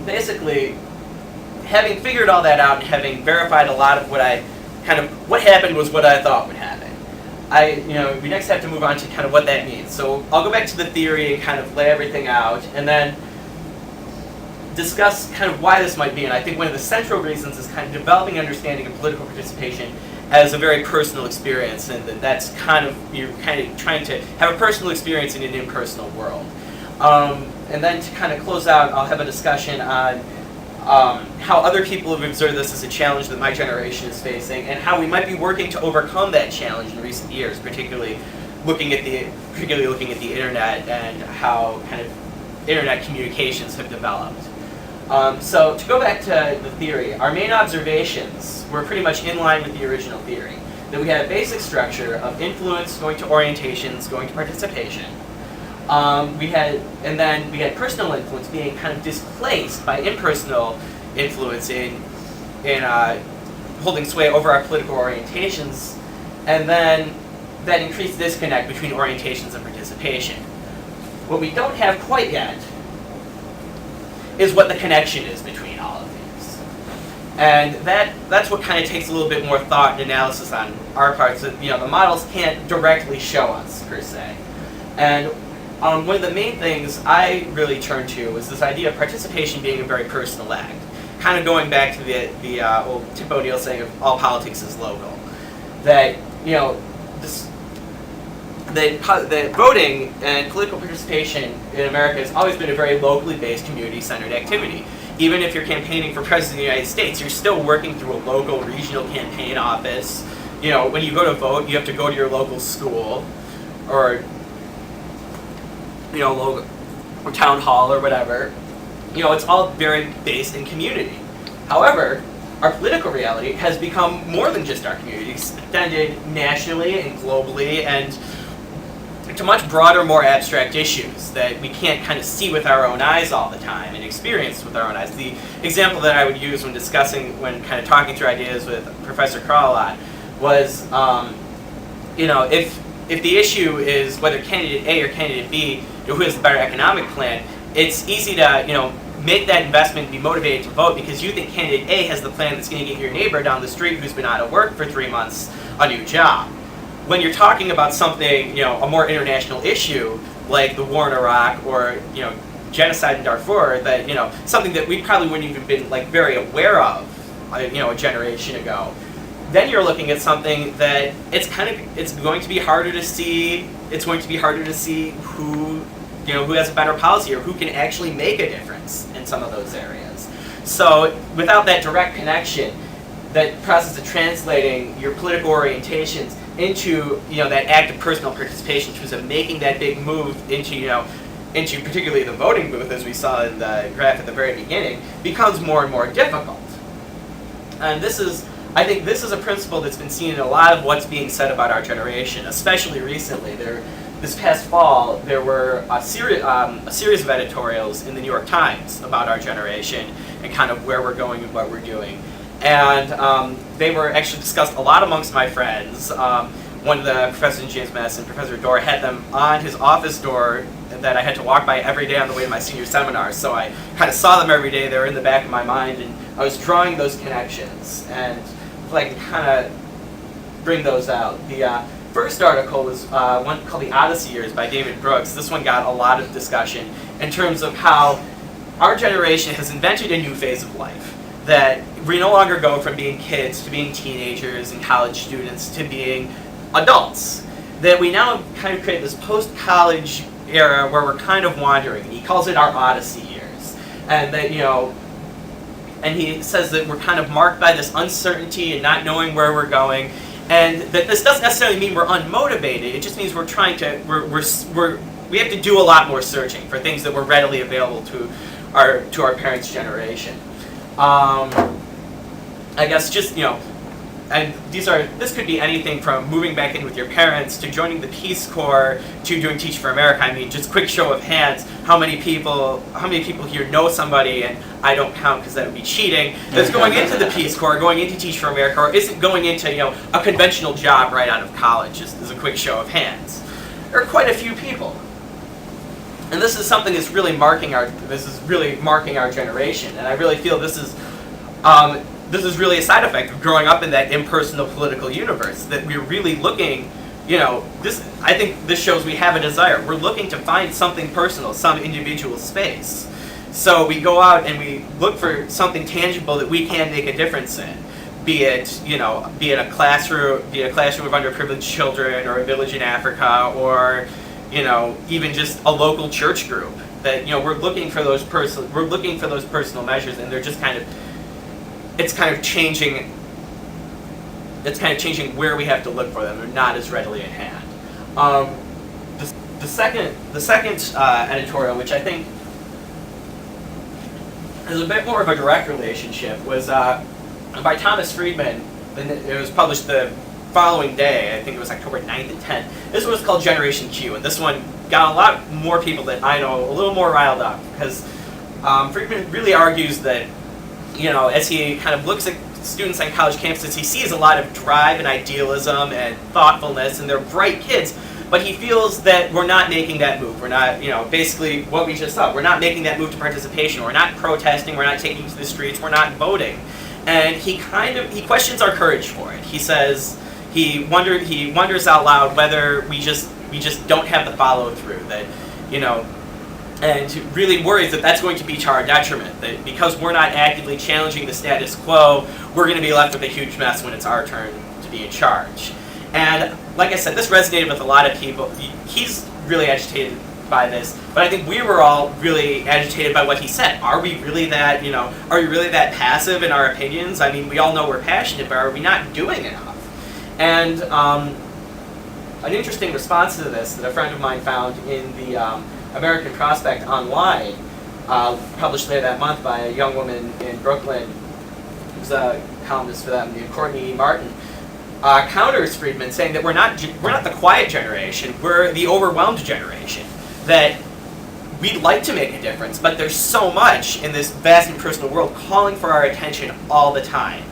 basically, having figured all that out and having verified a lot of what happened was what I thought would happen. We next have to move on to kind of what that means. So I'll go back to the theory and kind of lay everything out, and then discuss kind of why this might be. And I think one of the central reasons is kind of developing understanding of political participation as a very personal experience, and that's kind of, you're kind of trying to have a personal experience in an impersonal world. And then to kind of close out, I'll have a discussion on how other people have observed this as a challenge that my generation is facing, and how we might be working to overcome that challenge in recent years, particularly looking at the internet and how kind of internet communications have developed. So to go back to the theory, our main observations were pretty much in line with the original theory. That we had a basic structure of influence going to orientations, going to participation. We had personal influence being kind of displaced by impersonal influence in holding sway over our political orientations, and then that increased disconnect between orientations and participation. What we don't have quite yet is what the connection is between all of these. And that's what kind of takes a little bit more thought and analysis on our part, so the models can't directly show us, per se. And one of the main things I really turned to was this idea of participation being a very personal act. Kind of going back to the old Tip O'Neill saying of all politics is local. That, that voting and political participation in America has always been a very locally based, community-centered activity. Even if you're campaigning for President of the United States, you're still working through a local, regional campaign office. When you go to vote, you have to go to your local school, or local or town hall or whatever. It's all very based in community. However, our political reality has become more than just our community, extended nationally and globally, and to much broader, more abstract issues that we can't kind of see with our own eyes all the time and experience with our own eyes. The example that I would use when kind of talking through ideas with Professor Carl a lot was, if the issue is whether candidate A or candidate B, who has the better economic plan, it's easy to, make that investment, be motivated to vote because you think candidate A has the plan that's going to get your neighbor down the street who's been out of work for 3 months a new job. When you're talking about something, a more international issue like the war in Iraq or, genocide in Darfur, that, something that we probably wouldn't even been very aware of, a generation ago, then you're looking at something that it's going to be harder to see. It's going to be harder to see who has a better policy or who can actually make a difference in some of those areas. So without that direct connection, that process of translating your political orientations into that act of personal participation, in terms of making that big move into particularly the voting booth, as we saw in the graph at the very beginning, becomes more and more difficult. And I think this is a principle that's been seen in a lot of what's being said about our generation, especially recently. This past fall, there were a series of editorials in the New York Times about our generation and kind of where we're going and what we're doing. And they were actually discussed a lot amongst my friends. One of the professors in James Madison, Professor Dorr, had them on his office door that I had to walk by every day on the way to my senior seminar. So I kind of saw them every day. They were in the back of my mind, and I was drawing those connections. And I can kind of bring those out. The first article was one called The Odyssey Years by David Brooks. This one got a lot of discussion in terms of how our generation has invented a new phase of life. That we no longer go from being kids to being teenagers and college students to being adults. That we now kind of create this post-college era where we're kind of wandering. He calls it our Odyssey years. And that, and he says that we're kind of marked by this uncertainty and not knowing where we're going. And that this doesn't necessarily mean we're unmotivated. It just means we're trying to, we have to do a lot more searching for things that were readily available to our parents' generation. I guess just, and this could be anything from moving back in with your parents to joining the Peace Corps to doing Teach for America. I mean, just quick show of hands, how many people here know somebody, and I don't count because that would be cheating, that's going into the Peace Corps, going into Teach for America, or isn't going into, a conventional job right out of college, just as a quick show of hands. There are quite a few people. And this is something that's really marking our generation, and I really feel this is really a side effect of growing up in that impersonal political universe, that we're really looking, I think this shows we have a desire. We're looking to find something personal, some individual space. So we go out and we look for something tangible that we can make a difference in, be it a classroom of underprivileged children, or a village in Africa, or even just a local church group. That we're looking for those personal measures, and they're just it's kind of changing where we have to look for them. They're not as readily at hand. The second editorial, which I think is a bit more of a direct relationship, was by Thomas Friedman. It was published the following day. I think it was October 9th and 10th. This one was called Generation Q, and this one got a lot more people that I know a little more riled up, because Friedman really argues that, as he kind of looks at students on college campuses, he sees a lot of drive and idealism and thoughtfulness, and they're bright kids, but he feels that we're not making that move. We're not, basically what we just saw, we're not making that move to participation. We're not protesting. We're not taking to the streets. We're not voting. And he questions our courage for it. He says, he wonders out loud whether we just don't have the follow through, that, and really worries that that's going to be to our detriment, that because we're not actively challenging the status quo, we're going to be left with a huge mess when it's our turn to be in charge. And like I said, this resonated with a lot of people. He's really agitated by this, but I think we were all really agitated by what he said. Are we really that, passive in our opinions? I mean, we all know we're passionate, but are we not doing enough? And an interesting response to this that a friend of mine found in the American Prospect Online, published later that month by a young woman in Brooklyn, who's a columnist for them, named Courtney Martin, counters Friedman, saying that we're not the quiet generation, we're the overwhelmed generation. That we'd like to make a difference, but there's so much in this vast and personal world calling for our attention all the time.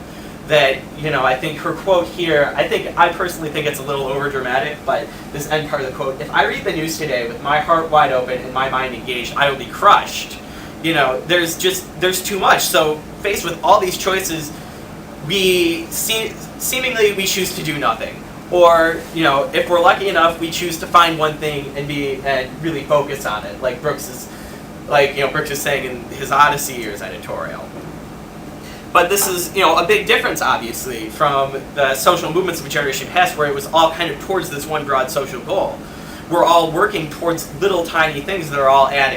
That, I think her quote here, I personally think it's a little overdramatic, but this end part of the quote, "If I read the news today with my heart wide open and my mind engaged, I will be crushed." There's too much. So faced with all these choices, seemingly we choose to do nothing. Or, if we're lucky enough, we choose to find one thing and really focus on it, like Brooks is saying in his Odyssey Years editorial. But this is, a big difference, obviously, from the social movements of a generation past, where it was all kind of towards this one broad social goal. We're all working towards little tiny things that are all adding